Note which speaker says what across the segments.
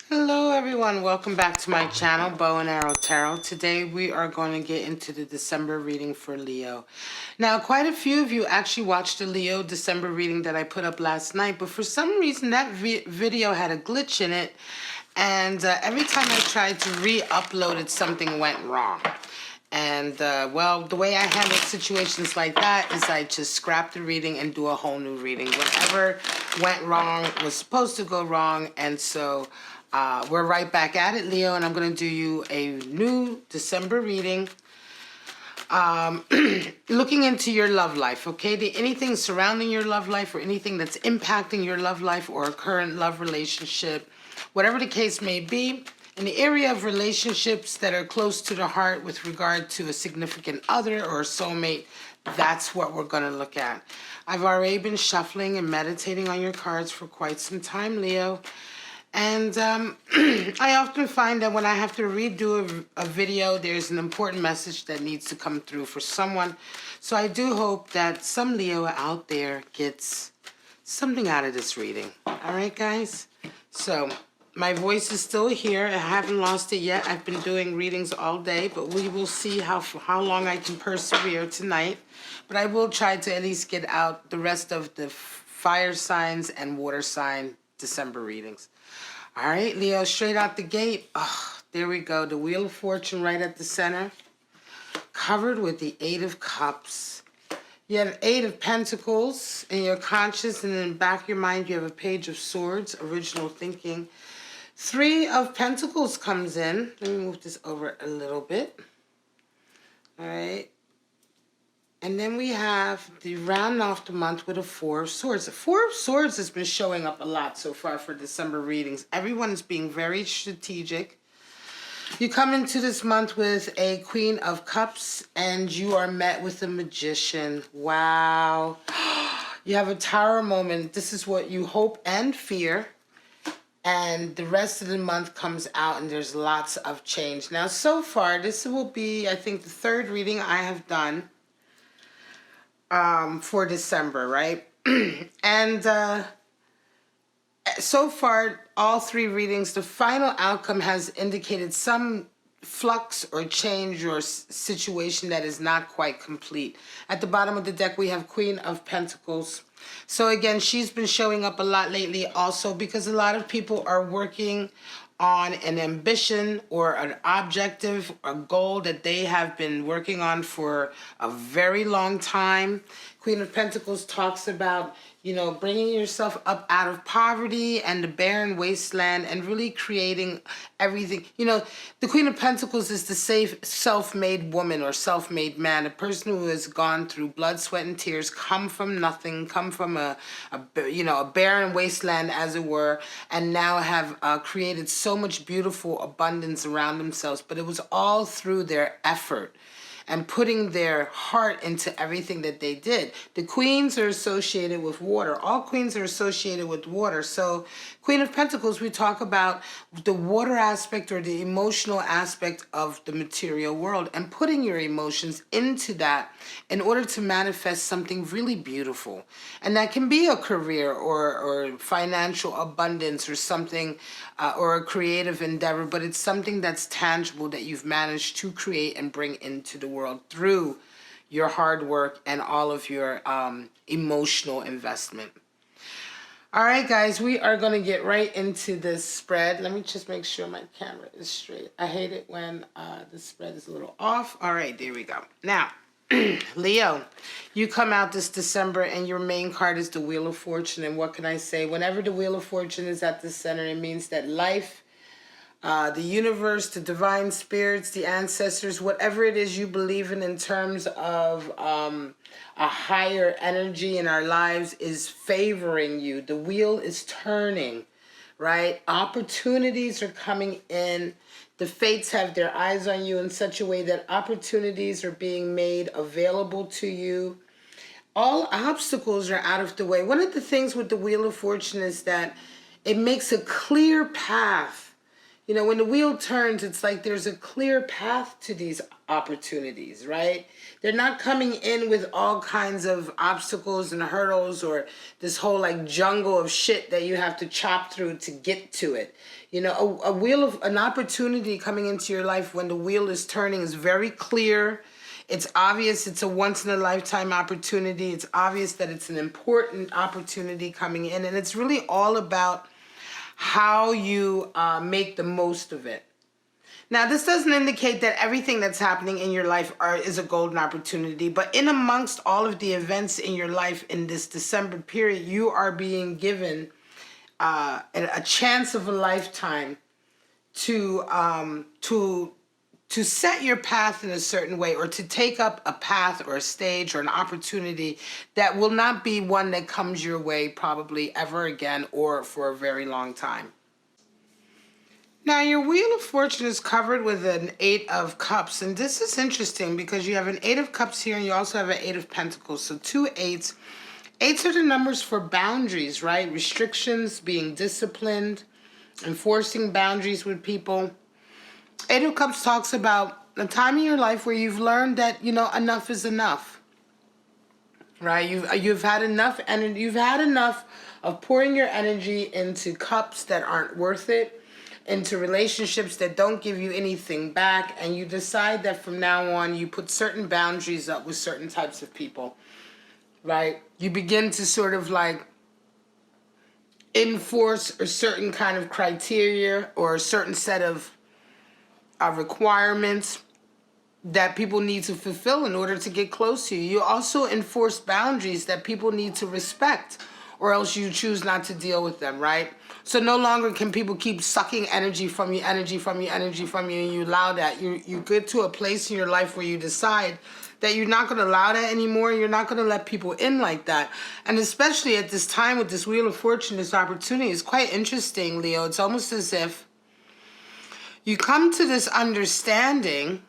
Speaker 1: Hello everyone, welcome back to my channel, Bow and Arrow Tarot. Today we are going to get into the December reading for Leo. Now, quite a few of you actually watched the Leo December reading that I put up last night, but for some reason that video had a glitch in it, and every time I tried to re-upload it, something went wrong. And, well, the way I handle situations like that is I just scrap the reading and do a whole new reading. Whatever went wrong was supposed to go wrong, and so we're right back at it, Leo, and I'm going to do you a new December reading. Looking into your love life, okay? Anything surrounding your love life or anything that's impacting your love life or a current love relationship, whatever the case may be, in the area of relationships that are close to the heart with regard to a significant other or a soulmate, that's what we're going to look at. I've already been shuffling and meditating on your cards for quite some time, Leo. And I often find that when I have to redo a video, there's an important message that needs to come through for someone. So I do hope that some Leo out there gets something out of this reading. All right, guys? So my voice is still here. I haven't lost it yet. I've been doing readings all day, but we will see how long I can persevere tonight. But I will try to at least get out the rest of the fire signs and water sign December readings. All right, Leo, straight out the gate. Oh, there we go. The Wheel of Fortune right at the center. Covered with the Eight of Cups. You have Eight of Pentacles in your conscious, and in the back of your mind, you have a Page of Swords, original thinking. Three of Pentacles comes in. Let me move this over a little bit. All right. And then we have the round off the month with a Four of Swords. The Four of Swords has been showing up a lot so far for December readings. Everyone is being very strategic. You come into this month with a Queen of Cups, and you are met with a Magician. Wow. You have a Tower moment. This is what you hope and fear. And the rest of the month comes out, and there's lots of change. Now, so far, this will be, I think, the third reading I have done for December, right? And so far, all three readings, the final outcome has indicated some flux or change or situation that is not quite complete. At the bottom of the deck, we have Queen of Pentacles. So again, she's been showing up a lot lately also because a lot of people are working on an ambition or an objective, a goal that they have been working on for a very long time. Queen of Pentacles talks about, you know, bringing yourself up out of poverty and the barren wasteland and really creating everything. You know, the Queen of Pentacles is the safe, self-made woman or self-made man, a person who has gone through blood, sweat, and tears, come from nothing, come from a barren wasteland, as it were, and now have created so much beautiful abundance around themselves. But it was all through their effort and putting their heart into everything that they did. The queens are associated with water. All queens are associated with water. So Queen of Pentacles, we talk about the water aspect or the emotional aspect of the material world and putting your emotions into that in order to manifest something really beautiful. And that can be a career or financial abundance or something, or a creative endeavor, but it's something that's tangible that you've managed to create and bring into the world through your hard work and all of your emotional investment. All right, guys, we are going to get right into this spread. Let me just make sure my camera is straight. I hate it when the spread is a little off. All right, there we go. Now, Leo, you come out this December and your main card is the Wheel of Fortune. And what can I say? Whenever the Wheel of Fortune is at the center, it means that life, the universe, the divine spirits, the ancestors, whatever it is you believe in terms of a higher energy in our lives is favoring you. The wheel is turning, right? Opportunities are coming in. The fates have their eyes on you in such a way that opportunities are being made available to you. All obstacles are out of the way. One of the things with the Wheel of Fortune is that it makes a clear path. You know, when the wheel turns, it's like there's a clear path to these opportunities, right? They're not coming in with all kinds of obstacles and hurdles or this whole like jungle of shit that you have to chop through to get to it. You know, a wheel of an opportunity coming into your life when the wheel is turning is very clear. It's obvious it's a once in a lifetime opportunity. It's obvious that it's an important opportunity coming in, and it's really all about how you make the most of it. Now, this doesn't indicate that everything that's happening in your life is a golden opportunity, but in amongst all of the events in your life in this December period, you are being given a chance of a lifetime to set your path in a certain way, or to take up a path or a stage or an opportunity that will not be one that comes your way probably ever again or for a very long time. Now, your Wheel of Fortune is covered with an Eight of Cups, and this is interesting because you have an Eight of Cups here and you also have an Eight of Pentacles, so two eights. Eights are the numbers for boundaries, right? Restrictions, being disciplined, enforcing boundaries with people. Eight of Cups talks about a time in your life where you've learned that, you know, enough is enough, right? You've had enough, and you've had enough of pouring your energy into cups that aren't worth it, into relationships that don't give you anything back, and you decide that from now on you put certain boundaries up with certain types of people, right? You begin to sort of like enforce a certain kind of criteria or a certain set of requirements that people need to fulfill in order to get close to you. You also enforce boundaries that people need to respect, or else you choose not to deal with them, right? So no longer can people keep sucking energy from you, and you allow that. You get to a place in your life where you decide that you're not going to allow that anymore. You're not going to let people in like that. And especially at this time with this Wheel of Fortune, this opportunity is quite interesting, Leo. It's almost as if you come to this understanding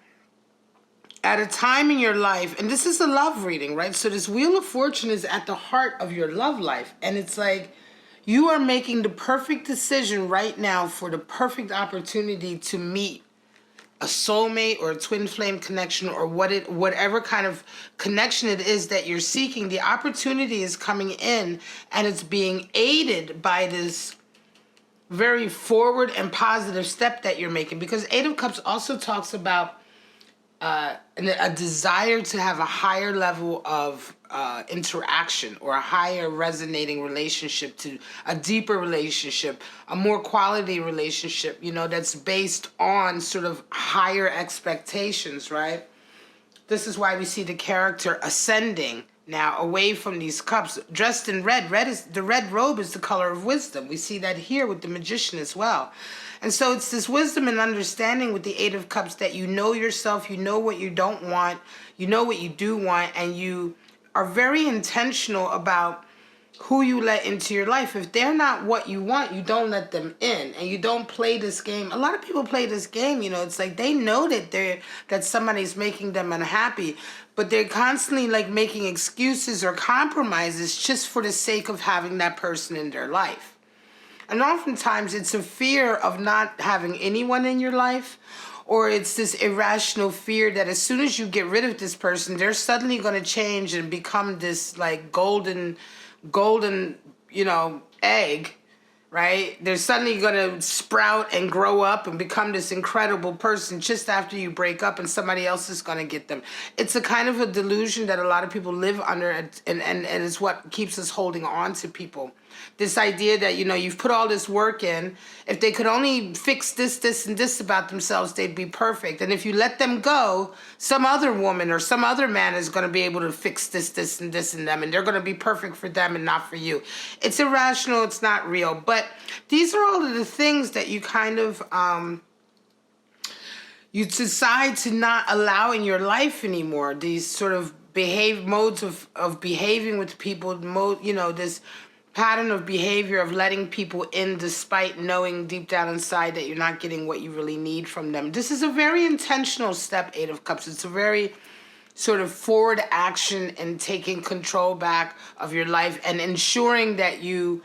Speaker 1: at a time in your life, and this is a love reading, right? So this Wheel of Fortune is at the heart of your love life, and it's like you are making the perfect decision right now for the perfect opportunity to meet a soulmate or a twin flame connection, or whatever kind of connection it is that you're seeking. The opportunity is coming in, and it's being aided by this very forward and positive step that you're making, because Eight of Cups also talks about a desire to have a higher level of interaction, or a higher resonating relationship, to a deeper relationship, a more quality relationship, you know, that's based on sort of higher expectations, right? This is why we see the character ascending now away from these cups, dressed in red. The red robe is the color of wisdom. We see that here with the Magician as well. And so it's this wisdom and understanding with the Eight of Cups that you know yourself, you know what you don't want, you know what you do want, and you are very intentional about who you let into your life. If they're not what you want, you don't let them in, and you don't play this game. A lot of people play this game, you know, it's like they know that somebody's making them unhappy, but they're constantly like making excuses or compromises just for the sake of having that person in their life. And oftentimes it's a fear of not having anyone in your life, or it's this irrational fear that as soon as you get rid of this person, they're suddenly going to change and become this like golden, you know, egg, right? They're suddenly going to sprout and grow up and become this incredible person just after you break up, and somebody else is going to get them. It's a kind of a delusion that a lot of people live under, and it's what keeps us holding on to people. This idea that, you know, you've put all this work in. If they could only fix this, and this about themselves, they'd be perfect. And if you let them go, some other woman or some other man is going to be able to fix this, and this in them, and they're going to be perfect for them and not for you. It's irrational. It's not real. But these are all of the things that you kind of, you decide to not allow in your life anymore. These sort of modes of behaving with people, you know, this pattern of behavior of letting people in despite knowing deep down inside that you're not getting what you really need from them. This is a very intentional step, Eight of Cups. It's a very sort of forward action in taking control back of your life and ensuring that you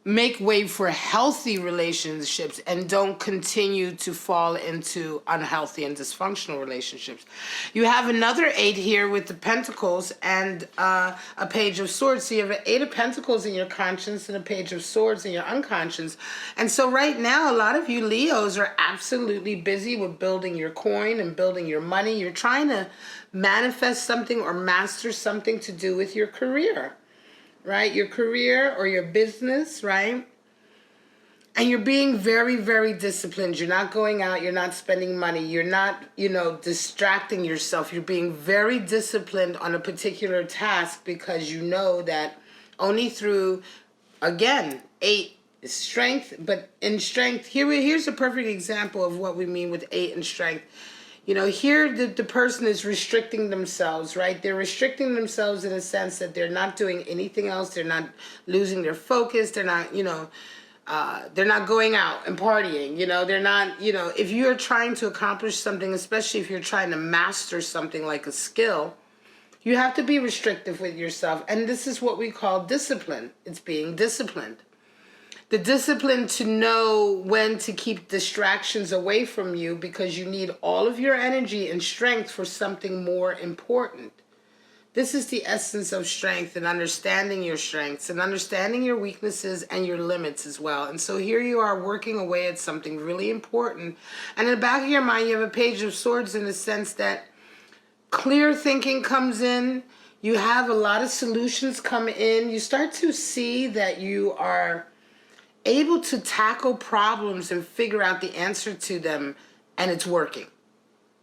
Speaker 1: make way for healthy relationships and don't continue to fall into unhealthy and dysfunctional relationships. You have another 8 here with the Pentacles and a Page of Swords. So you have an 8 of Pentacles in your conscience and a Page of Swords in your unconscious. And so right now, a lot of you Leos are absolutely busy with building your coin and building your money. You're trying to manifest something or master something to do with your career. Right? Your career or your business, right? And you're being very, very disciplined. You're not going out. You're not spending money. You're not, distracting yourself. You're being very disciplined on a particular task because you know that only through, again, 8 is strength. But in strength, here's a perfect example of what we mean with 8 and strength. Here the person is restricting themselves, right? They're restricting themselves in a sense that they're not doing anything else. They're not losing their focus. They're not, they're not going out and partying. They're not, if you're trying to accomplish something, especially if you're trying to master something like a skill, you have to be restrictive with yourself. And this is what we call discipline. It's being disciplined. The discipline to know when to keep distractions away from you because you need all of your energy and strength for something more important. This is the essence of strength and understanding your strengths and understanding your weaknesses and your limits as well. And so here you are working away at something really important. And in the back of your mind, you have a Page of Swords in the sense that clear thinking comes in. You have a lot of solutions come in. You start to see that you are able to tackle problems and figure out the answer to them, and it's working,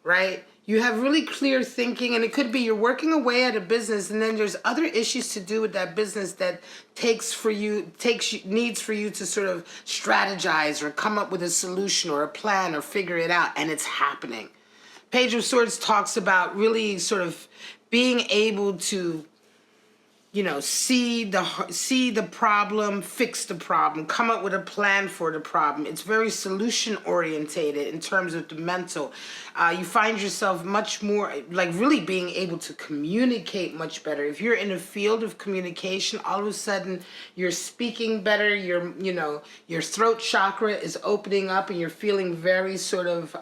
Speaker 1: right? You have really clear thinking, and it could be you're working away at a business, and then there's other issues to do with that business that needs for you to sort of strategize or come up with a solution or a plan or figure it out, and it's happening. Page of Swords talks about really sort of being able to see the problem, fix the problem, come up with a plan for the problem. It's very solution orientated in terms of the mental. You find yourself much more like really being able to communicate much better. If you're in a field of communication, all of a sudden you're speaking better. Your throat chakra is opening up, and you're feeling very sort of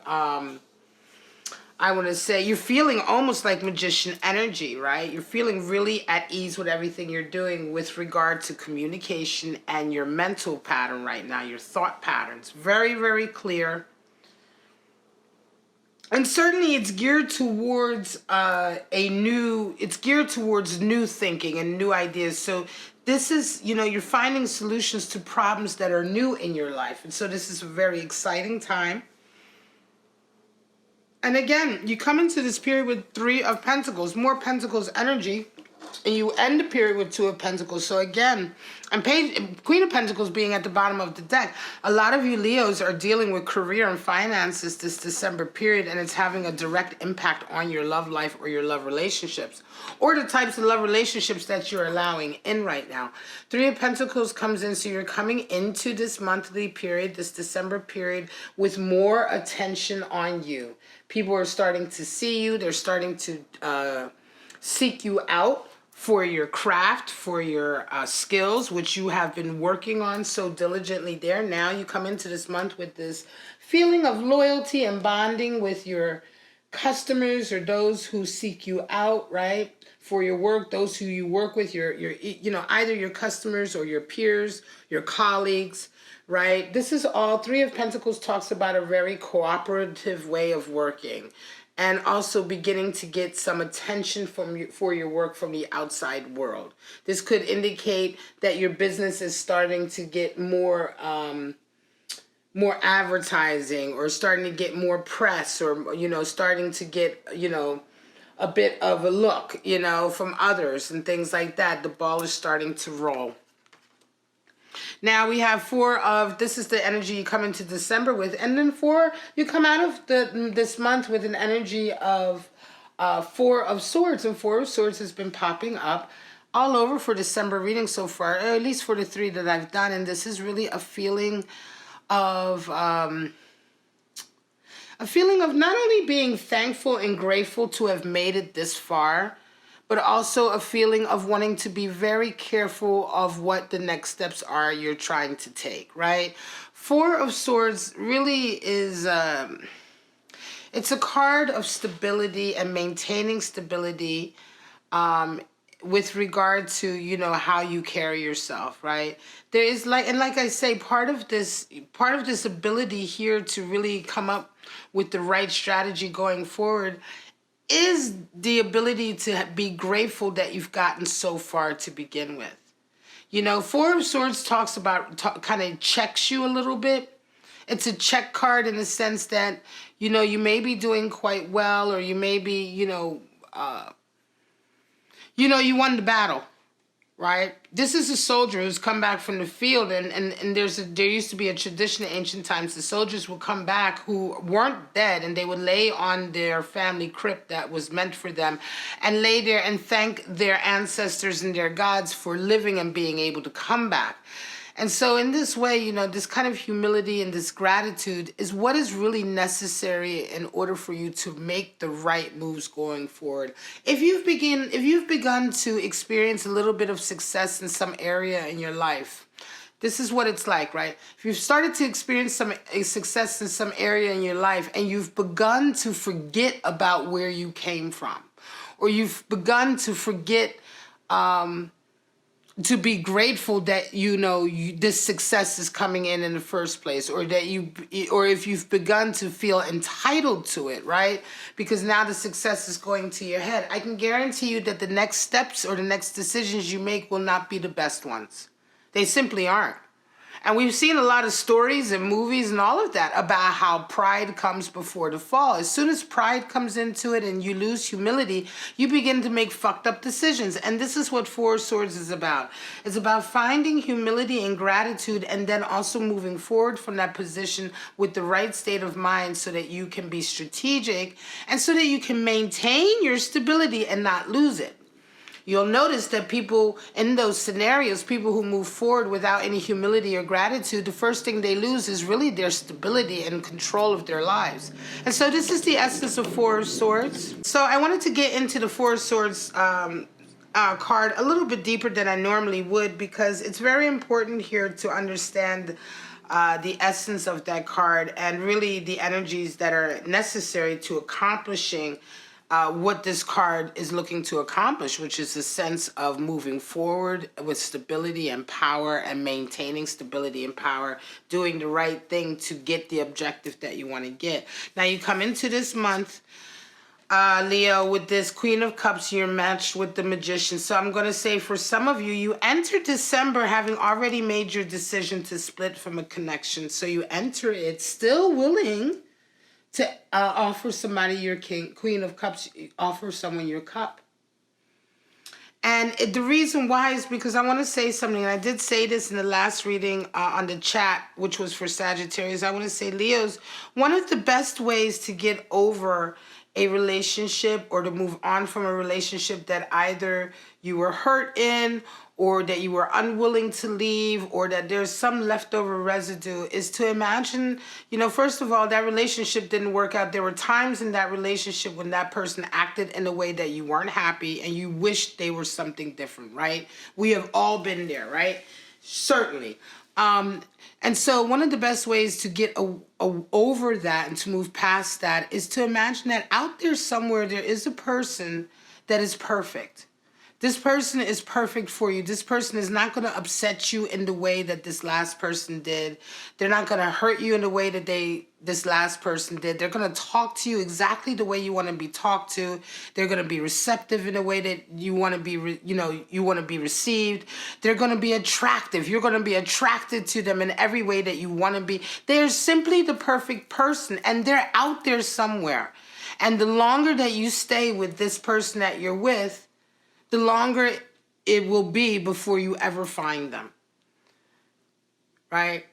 Speaker 1: I want to say you're feeling almost like magician energy, right? You're feeling really at ease with everything you're doing with regard to communication and your mental pattern right now, your thought patterns. Very, very clear. And certainly it's geared towards new thinking and new ideas. So this is, you're finding solutions to problems that are new in your life. And so this is a very exciting time. And again, you come into this period with 3 of Pentacles, more Pentacles energy, and you end the period with 2 of Pentacles. So again, and Queen of Pentacles being at the bottom of the deck, a lot of you Leos are dealing with career and finances this December period, and it's having a direct impact on your love life or your love relationships, or the types of love relationships that you're allowing in right now. 3 of Pentacles comes in, so you're coming into this monthly period, this December period, with more attention on you. People are starting to see you. They're starting to seek you out for your craft, for your skills, which you have been working on so diligently there. Now you come into this month with this feeling of loyalty and bonding with your customers or those who seek you out, right? For your work, those who you work with, your either your customers or your peers, your colleagues, right? This is all 3 of Pentacles talks about a very cooperative way of working, and also beginning to get some attention for your work from the outside world. This could indicate that your business is starting to get more advertising, or starting to get more press, or starting to get a bit of a look from others and things like that. The ball is starting to roll. Now we have 4 of, this is the energy you come into December with, and then 4, you come out of this month with an energy of 4 of Swords, and 4 of Swords has been popping up all over for December reading so far, or at least for the 3 that I've done, and this is really a feeling of not only being thankful and grateful to have made it this far, but also a feeling of wanting to be very careful of what the next steps are you're trying to take, right? Four of Swords really is, it's a card of stability and maintaining stability, with regard to, you know, how you carry yourself, right? There is like, and like I say, part of this ability here to really come up with the right strategy going forward is the ability to be grateful that you've gotten so far to begin with. You know, Four of Swords talks about, kind of checks you a little bit. It's a check card in the sense that, you know, you may be doing quite well, or you may be, you won the battle, right? This is a soldier who's come back from the field, and there used to be a tradition in ancient times. The soldiers would come back who weren't dead, and they would lay on their family crypt that was meant for them, and lay there and thank their ancestors and their gods for living and being able to come back. And so in this way, you know, this kind of humility and this gratitude is what is really necessary in order for you to make the right moves going forward. If you've begun to experience a little bit of success in some area in your life, this is what it's like, right? If you've started to experience some success in some area in your life, and you've begun to forget about where you came from, or you've begun to forget, to be grateful that, you know, this success is coming in the first place, or that or if you've begun to feel entitled to it, right? Because now the success is going to your head. I can guarantee you that the next steps or the next decisions you make will not be the best ones. They simply aren't. And we've seen a lot of stories and movies and all of that about how pride comes before the fall. As soon as pride comes into it and you lose humility, you begin to make fucked up decisions. And this is what Four of Swords is about. It's about finding humility and gratitude, and then also moving forward from that position with the right state of mind, so that you can be strategic and so that you can maintain your stability and not lose it. You'll notice that people in those scenarios, people who move forward without any humility or gratitude, the first thing they lose is really their stability and control of their lives. And so this is the essence of Four of Swords. So I wanted to get into the Four of Swords card a little bit deeper than I normally would, because it's very important here to understand the essence of that card, and really the energies that are necessary to accomplishing what this card is looking to accomplish, which is a sense of moving forward with stability and power, and maintaining stability and power, doing the right thing to get the objective that you want to get. Now you come into this month, Leo, with this Queen of Cups. You're matched with the Magician. So I'm going to say, for some of you, you enter December having already made your decision to split from a connection. So you enter it still willing to offer somebody your Queen of Cups, offer someone your cup. And the reason why is because I want to say something. And I did say this in the last reading on the chat, which was for Sagittarius. I want to say, Leos, one of the best ways to get over a relationship, or to move on from a relationship that either you were hurt in, or that you were unwilling to leave, or that there's some leftover residue, is to imagine, you know, first of all, that relationship didn't work out. There were times in that relationship when that person acted in a way that you weren't happy and you wished they were something different, right? We have all been there, right? Certainly. And so one of the best ways to get over that and to move past that is to imagine that out there somewhere there is a person that is perfect. This person is perfect for you. This person is not going to upset you in the way that this last person did. They're not going to hurt you in the way that this last person did. They're going to talk to you exactly the way you want to be talked to. They're going to be receptive in a way that you want to be, you want to be received. They're going to be attractive. You're going to be attracted to them in every way that you want to be. They're simply the perfect person, and they're out there somewhere. And the longer that you stay with this person that you're with, the longer it will be before you ever find them, right?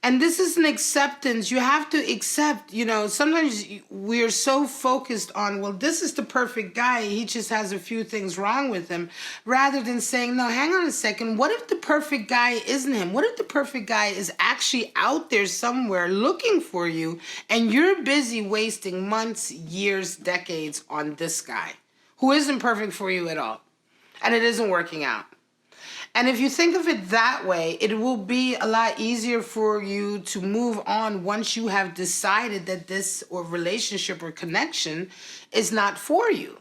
Speaker 1: And this is an acceptance. You have to accept, sometimes we're so focused on, well, this is the perfect guy, he just has a few things wrong with him, rather than saying, no, hang on a second, what if the perfect guy isn't him? What if the perfect guy is actually out there somewhere looking for you, and you're busy wasting months, years, decades on this guy who isn't perfect for you at all. And it isn't working out. And if you think of it that way, it will be a lot easier for you to move on once you have decided that this or relationship or connection is not for you.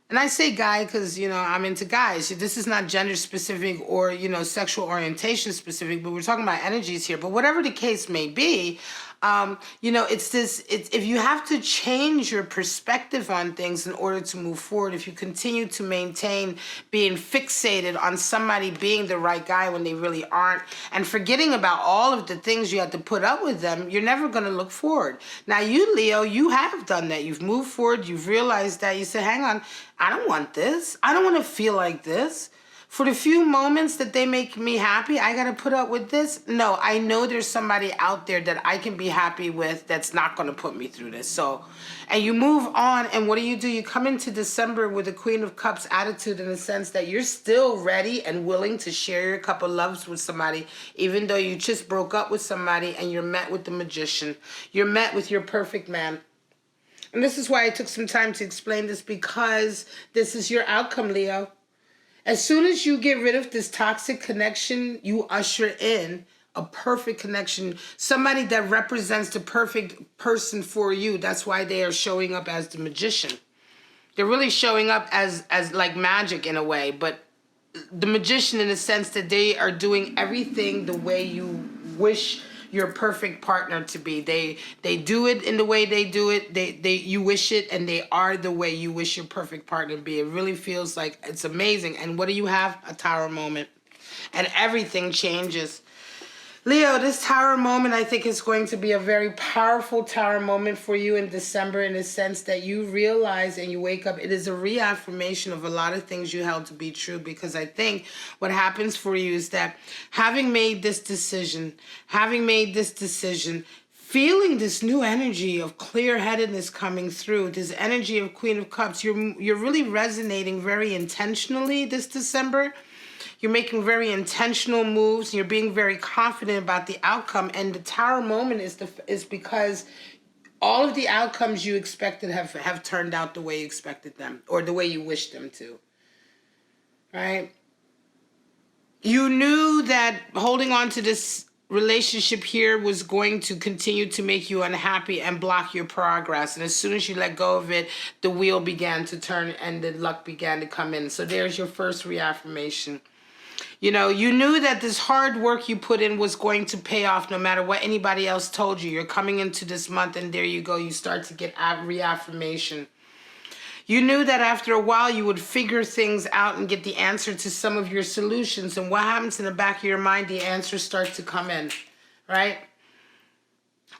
Speaker 1: And I say guy because, I'm into guys. This is not gender specific or, sexual orientation specific, but we're talking about energies here. But whatever the case may be, it's if you have to change your perspective on things in order to move forward, if you continue to maintain being fixated on somebody being the right guy when they really aren't, and forgetting about all of the things you had to put up with them, you're never going to look forward. Now, you, Leo, you have done that. You've moved forward. You've realized that. You said, hang on, I don't want this. I don't want to feel like this. For the few moments that they make me happy, I got to put up with this? No, I know there's somebody out there that I can be happy with that's not going to put me through this. So, and you move on, and what do? You come into December with a Queen of Cups attitude in the sense that you're still ready and willing to share your cup of loves with somebody, even though you just broke up with somebody and you're met with the Magician. You're met with your perfect man. And this is why I took some time to explain this, because this is your outcome, Leo. As soon as you get rid of this toxic connection, you usher in a perfect connection, somebody that represents the perfect person for you. That's why they are showing up as the Magician. They're really showing up as like magic in a way, but the Magician in the sense that they are doing everything the way you wish your perfect partner to be. They do it in the way they do it. You wish it, and they are the way you wish your perfect partner to be. It really feels like it's amazing. And what do you have? A tower moment. And everything changes. Leo, this tower moment, I think, is going to be a very powerful tower moment for you in December, in the sense that you realize and you wake up. It is a reaffirmation of a lot of things you held to be true, because I think what happens for you is that having made this decision, feeling this new energy of clear-headedness coming through, this energy of Queen of Cups, you're really resonating very intentionally this December. You're making very intentional moves, and you're being very confident about the outcome. And the tower moment is because all of the outcomes you expected have turned out the way you expected them, or the way you wished them to. Right? You knew that holding on to this relationship here was going to continue to make you unhappy and block your progress. And as soon as you let go of it, the wheel began to turn and the luck began to come in. So there's your first reaffirmation. You knew that this hard work you put in was going to pay off no matter what anybody else told you. You're coming into this month, and there you go. You start to get reaffirmation. You knew that after a while you would figure things out and get the answer to some of your solutions. And what happens in the back of your mind? The answers start to come in, right?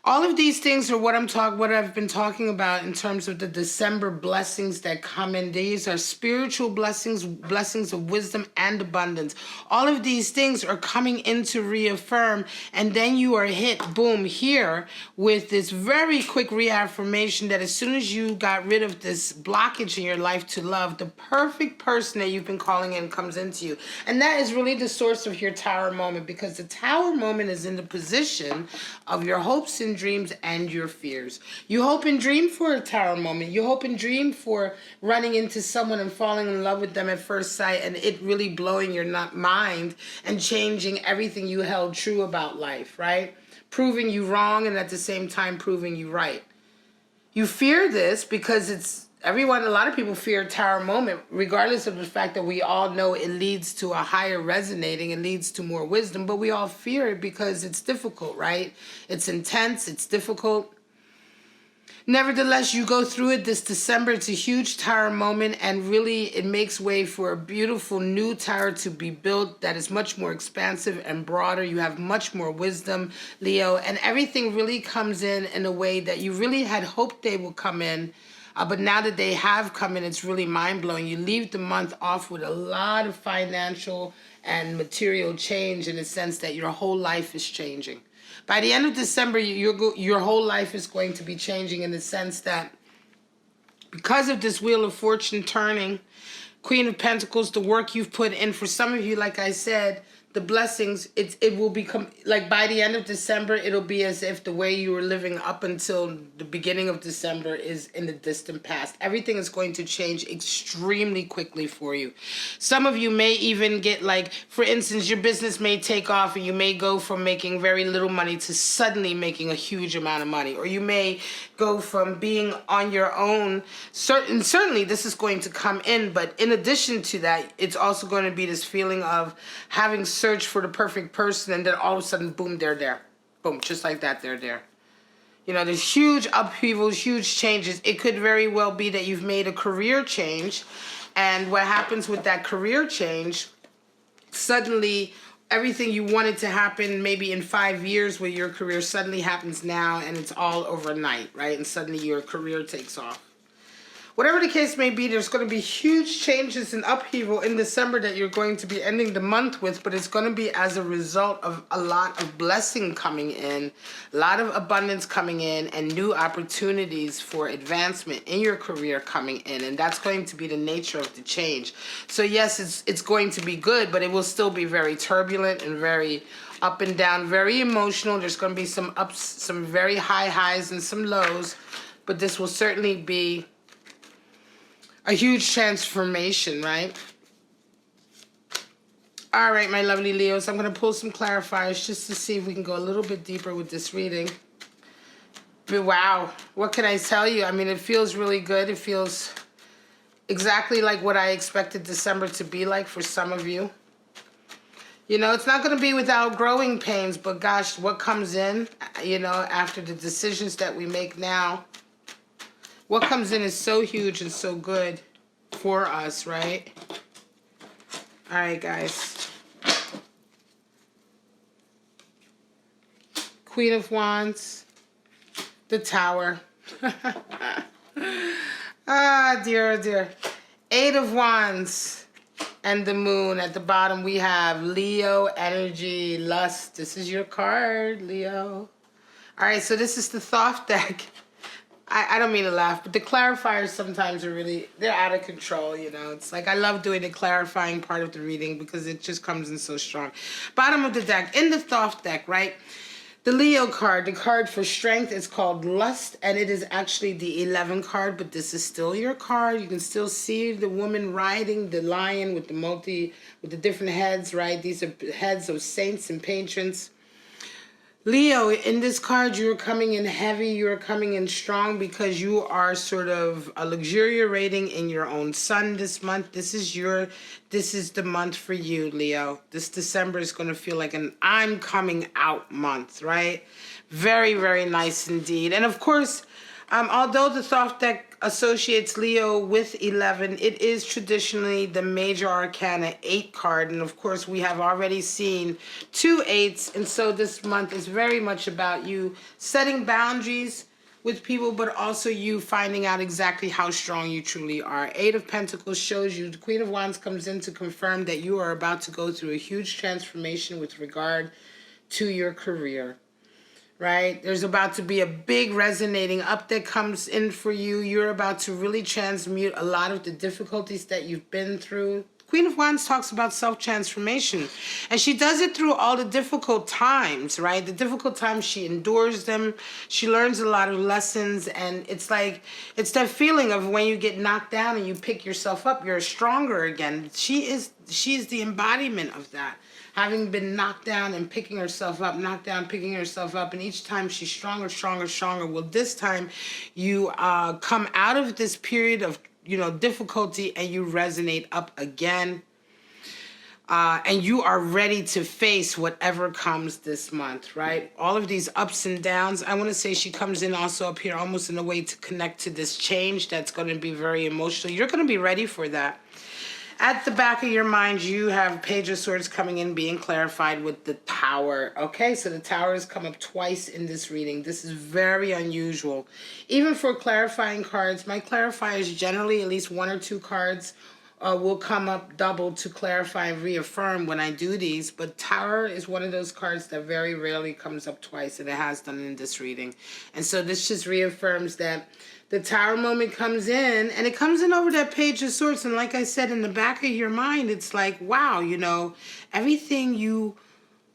Speaker 1: All of these things are what I've been talking about in terms of the December blessings that come in. These are spiritual blessings, blessings of wisdom and abundance. All of these things are coming in to reaffirm, and then you are hit, boom, here with this very quick reaffirmation that as soon as you got rid of this blockage in your life to love, the perfect person that you've been calling in comes into you. And that is really the source of your tower moment, because the tower moment is in the position of your hopes and dreams and your fears. You hope and dream for a tower moment. You hope and dream for running into someone and falling in love with them at first sight, and it really blowing your mind and changing everything you held true about life, right? Proving you wrong and at the same time proving you right. You fear this because a lot of people fear tower moment, regardless of the fact that we all know it leads to a higher resonating, it leads to more wisdom, but we all fear it because it's difficult, right? It's intense, it's difficult. Nevertheless, you go through it this December. It's a huge tower moment, and really it makes way for a beautiful new tower to be built that is much more expansive and broader. You have much more wisdom, Leo, and everything really comes in a way that you really had hoped they would come in. But now that they have come in, it's really mind-blowing. You leave the month off with a lot of financial and material change, in the sense that your whole life is changing. By the end of December, your whole life is going to be changing, in the sense that because of this Wheel of Fortune turning, Queen of Pentacles, the work you've put in, for some of you, like I said, the blessings, it will become like by the end of December, it'll be as if the way you were living up until the beginning of December is in the distant past. Everything is going to change extremely quickly for you. Some of you may even get, like, for instance, your business may take off and you may go from making very little money to suddenly making a huge amount of money. Or you may go from being on your own. Certainly this is going to come in, but in addition to that, it's also going to be this feeling of having searched for the perfect person, and then all of a sudden, boom, they're there. Boom, just like that, they're there. You know, there's huge upheavals, huge changes. It could very well be that you've made a career change, and what happens with that career change, suddenly everything you wanted to happen maybe in 5 years with your career suddenly happens now, and it's all overnight, right? And suddenly your career takes off. Whatever the case may be, there's going to be huge changes and upheaval in December that you're going to be ending the month with, but it's going to be as a result of a lot of blessing coming in, a lot of abundance coming in, and new opportunities for advancement in your career coming in, and that's going to be the nature of the change. So yes, it's going to be good, but it will still be very turbulent and very up and down, very emotional. There's going to be some ups, some very high highs and some lows, but this will certainly be a huge transformation, right? All right, my lovely Leos, I'm going to pull some clarifiers just to see if we can go a little bit deeper with this reading. But wow, what can I tell you? I mean, it feels really good. It feels exactly like what I expected December to be like for some of you. You know, it's not going to be without growing pains, but gosh, what comes in, you know, after the decisions that we make now, what comes in is so huge and so good for us, right? All right, guys. Queen of Wands, the Tower. Ah, dear, oh dear. Eight of Wands and the Moon. At the bottom, we have Leo, energy, lust. This is your card, Leo. All right, so this is the Thoth deck. I don't mean to laugh, but the clarifiers sometimes are really, they're out of control, you know. It's like I love doing the clarifying part of the reading because it just comes in so strong. Bottom of the deck, in the Thoth deck, right? The Leo card, the card for strength, is called Lust, and it is actually the 11 card, but this is still your card. You can still see the woman riding the lion with the different heads, right? These are heads of saints and patrons. Leo, in this card, you're coming in heavy, you're coming in strong because you are sort of luxuriating in your own sun this month. This is the month for you, Leo. This December is going to feel like an I'm coming out month, right? Very, very nice indeed. And of course, although the Thoth deck associates Leo with 11, it is traditionally the major arcana 8 card. And of course, we have already seen 2 8s. And so this month is very much about you setting boundaries with people, but also you finding out exactly how strong you truly are. 8 of Pentacles shows you, the Queen of Wands comes in to confirm that you are about to go through a huge transformation with regard to your career. Right? There's about to be a big resonating up that comes in for you. You're about to really transmute a lot of the difficulties that you've been through. Queen of Wands talks about self-transformation, and she does it through all the difficult times, right? The difficult times, she endures them. She learns a lot of lessons, and it's like, it's that feeling of when you get knocked down and you pick yourself up, you're stronger again. She is the embodiment of that. Having been knocked down and picking herself up, knocked down, picking herself up, and each time she's stronger, stronger, stronger. Well, this time you come out of this period of, you know, difficulty, and you resonate up again. And you are ready to face whatever comes this month, right? All of these ups and downs. I want to say she comes in also up here almost in a way to connect to this change that's going to be very emotional. You're going to be ready for that. At the back of your mind, you have Page of Swords coming in, being clarified with the Tower. Okay, so the Tower has come up twice in this reading. This is very unusual. Even for clarifying cards, my clarifiers generally at least 1 or 2 cards will come up double to clarify and reaffirm when I do these. But Tower is one of those cards that very rarely comes up twice, and it has done in this reading. And so this just reaffirms that the Tower moment comes in, and it comes in over that Page of Swords. And like I said, in the back of your mind, it's like, wow, everything you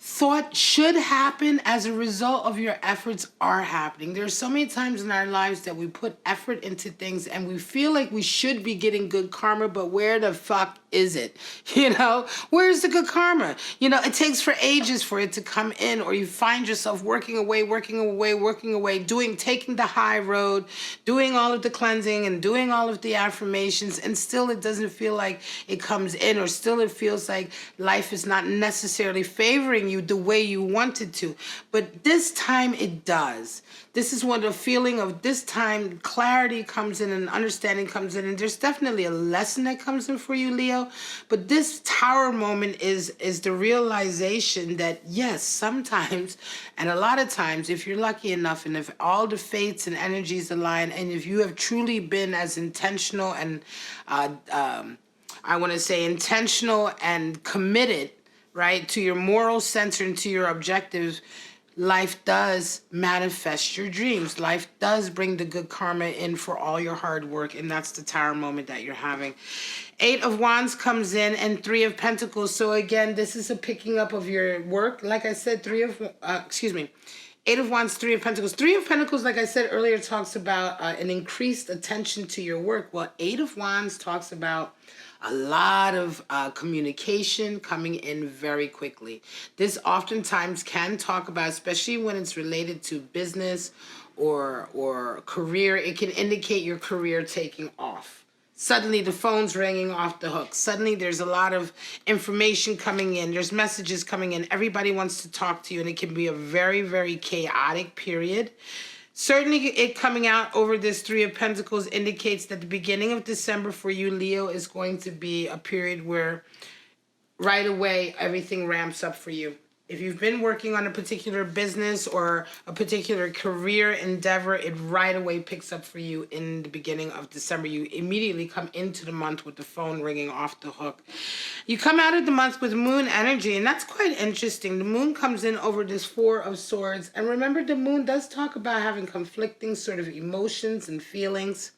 Speaker 1: thought should happen as a result of your efforts are happening. There's so many times in our lives that we put effort into things and we feel like we should be getting good karma, but where the fuck is it? Where's the good karma? It takes for ages for it to come in, or you find yourself working away, taking the high road, doing all of the cleansing and doing all of the affirmations, and still it doesn't feel like it comes in, or still it feels like life is not necessarily favoring you the way you wanted to. But this time it does. This is when the feeling of this time clarity comes in and understanding comes in, and there's definitely a lesson that comes in for you, Leo. But this Tower moment is the realization that yes, sometimes and a lot of times, if you're lucky enough and if all the fates and energies align, and if you have truly been as intentional and I want to say intentional and committed, right, to your moral center and to your objectives, life does manifest your dreams. Life does bring the good karma in for all your hard work, and that's the Tower moment that you're having. 8 of Wands comes in, and 3 of Pentacles. So again, this is a picking up of your work. Like I said, 8 of Wands, 3 of Pentacles. 3 of Pentacles, like I said earlier, talks about an increased attention to your work. Well, 8 of Wands talks about a lot of communication coming in very quickly. This oftentimes can talk about, especially when it's related to business or career, it can indicate your career taking off. Suddenly the phone's ringing off the hook. Suddenly there's a lot of information coming in. There's messages coming in. Everybody wants to talk to you, and it can be a very, very chaotic period. Certainly it coming out over this 3 of Pentacles indicates that the beginning of December for you, Leo, is going to be a period where right away everything ramps up for you. If you've been working on a particular business or a particular career endeavor, it right away picks up for you in the beginning of December. You immediately come into the month with the phone ringing off the hook. You come out of the month with moon energy, and that's quite interesting. The moon comes in over this 4 of Swords. And remember, the moon does talk about having conflicting sort of emotions and feelings.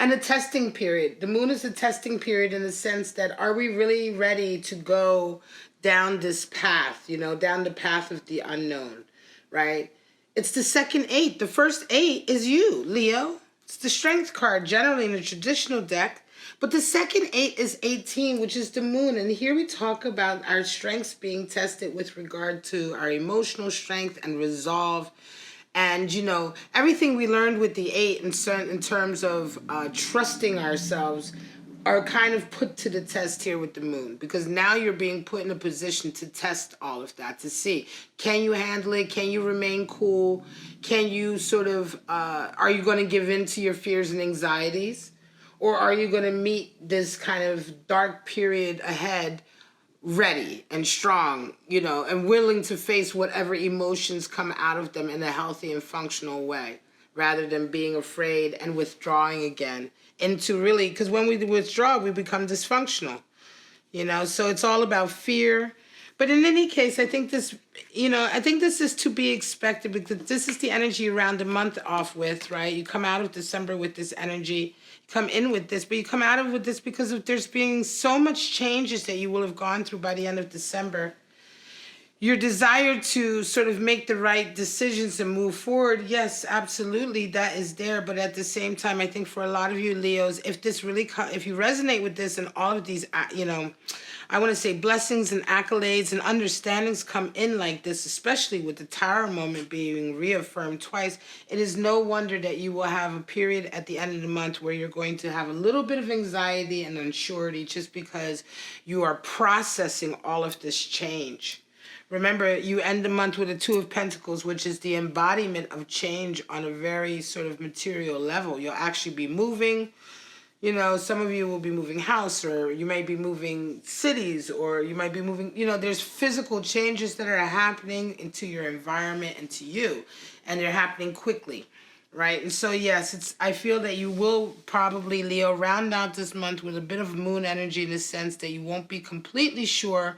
Speaker 1: And a testing period. The moon is a testing period in the sense that, are we really ready to go down this path, down the path of the unknown, right? It's the second 8. The first 8 is you, Leo. It's the Strength card, generally in a traditional deck. But the second 8 is 18, which is the moon. And here we talk about our strengths being tested with regard to our emotional strength and resolve. And, everything we learned with the 8 in terms of trusting ourselves are kind of put to the test here with the moon, because now you're being put in a position to test all of that, to see, can you handle it? Can you remain cool? Can you sort of, are you going to give in to your fears and anxieties? Or are you going to meet this kind of dark period ahead ready and strong, and willing to face whatever emotions come out of them in a healthy and functional way, rather than being afraid and withdrawing again into really, because when we withdraw, we become dysfunctional, so it's all about fear. But in any case, I think this is to be expected, because this is the energy you round the month off with, right? You come out of December with this energy, come in with this, but you come out of with this because there's been so much changes that you will have gone through by the end of December. Your desire to sort of make the right decisions and move forward, yes, absolutely, that is there. But at the same time, I think for a lot of you Leos, if you resonate with this and all of these, I want to say blessings and accolades and understandings come in like this, especially with the Tower moment being reaffirmed twice, it is no wonder that you will have a period at the end of the month where you're going to have a little bit of anxiety and unsurety, just because you are processing all of this change. Remember, you end the month with a 2 of Pentacles, which is the embodiment of change on a very sort of material level. You'll actually be moving. Some of you will be moving house, or you may be moving cities, or you might be moving, there's physical changes that are happening into your environment and to you, and they're happening quickly, right? And so yes, I feel that you will probably, Leo, round out this month with a bit of moon energy in the sense that you won't be completely sure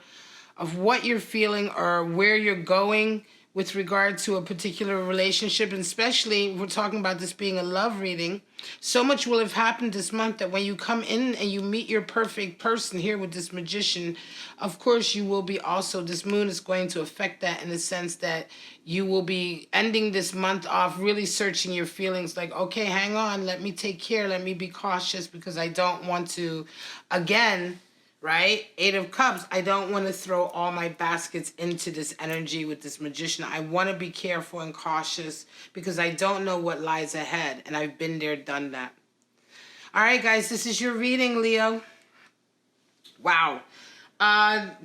Speaker 1: of what you're feeling or where you're going with regard to a particular relationship, and especially we're talking about this being a love reading. So much will have happened this month that when you come in and you meet your perfect person here with this magician, of course you will be also, this moon is going to affect that in the sense that you will be ending this month off really searching your feelings, like, okay, hang on, let me take care, let me be cautious, because I don't want to, again, right? Eight of Cups. I don't want to throw all my baskets into this energy with this magician. I want to be careful and cautious because I don't know what lies ahead. And I've been there, done that. All right, guys, this is your reading, Leo. Wow.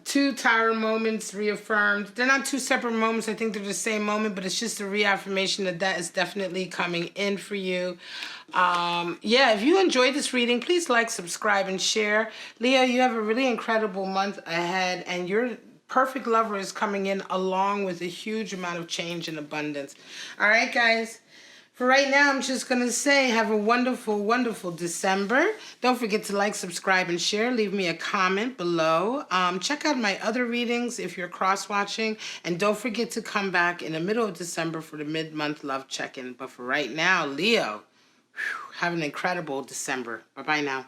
Speaker 1: Two tower moments reaffirmed. They're not two separate moments. I think they're the same moment, but it's just a reaffirmation that that is definitely coming in for you. Yeah, if you enjoyed this reading, please like, subscribe, and share. Leo, you have a really incredible month ahead, and your perfect lover is coming in along with a huge amount of change and abundance. All right, guys. For right now, I'm just going to say have a wonderful, wonderful December. Don't forget to like, subscribe, and share. Leave me a comment below. Check out my other readings if you're cross-watching. And don't forget to come back in the middle of December for the mid-month love check-in. But for right now, Leo, have an incredible December. Bye-bye now.